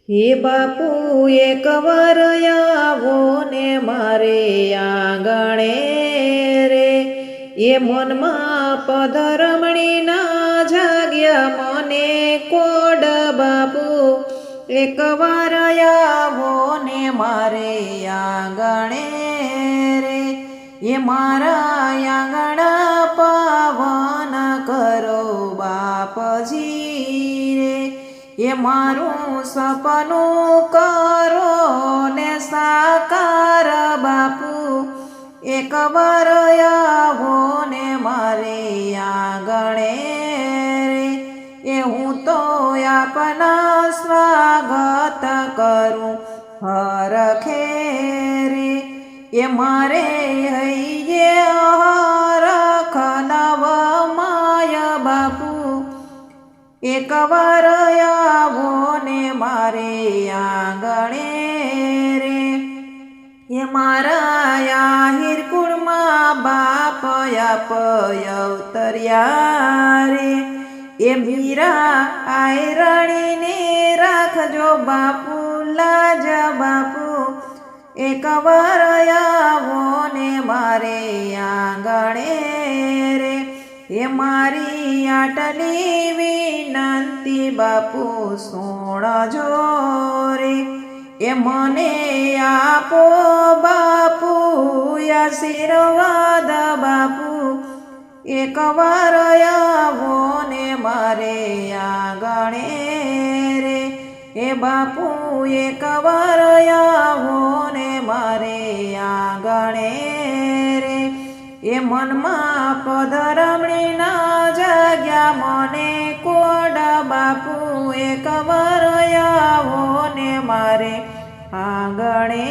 હે બાપુ એકવાર આવો ને મારે આંગણે રે, એ મનમાં પધરમણી ના જાગ્યા મને કોડ બાપુ, એકવાર આવો ને મારે આંગણે રે, એ મારા આંગણા પાવન કરો બાપજી રે, એ મારું સપનું કરો ને સાકાર બાપુ, એકવાર આવો ને મારે આંગણે રે, એ હું તો આપના સ્વાગત કરું હરખે રે, એ મારે હૈયે હરખ નવ માય બાપુ, એકવાર આવો ને મારે આંગણે રે, એ મારા આહિર કુળમાં બાપ અવતર્યા રે, એ મીરા આયરણીને રાખજો બાપુ લાજ બાપુ, એકવાર આવો ને મારે આંગણે રે, એ મારી આટલી વિનંતી બાપુ સુણજો રે, એ મને આપો બાપુ આશીર્વાદ બાપુ, એકવાર આવો ને મારે આંગણે રે, એ બાપુ એકવાર આવો ને મારે આંગણે રે, એ મનમાં પધરમણી ના જાગ્યા મને કોડ બાપુ, એકવાર આવો ને મારે આંગણે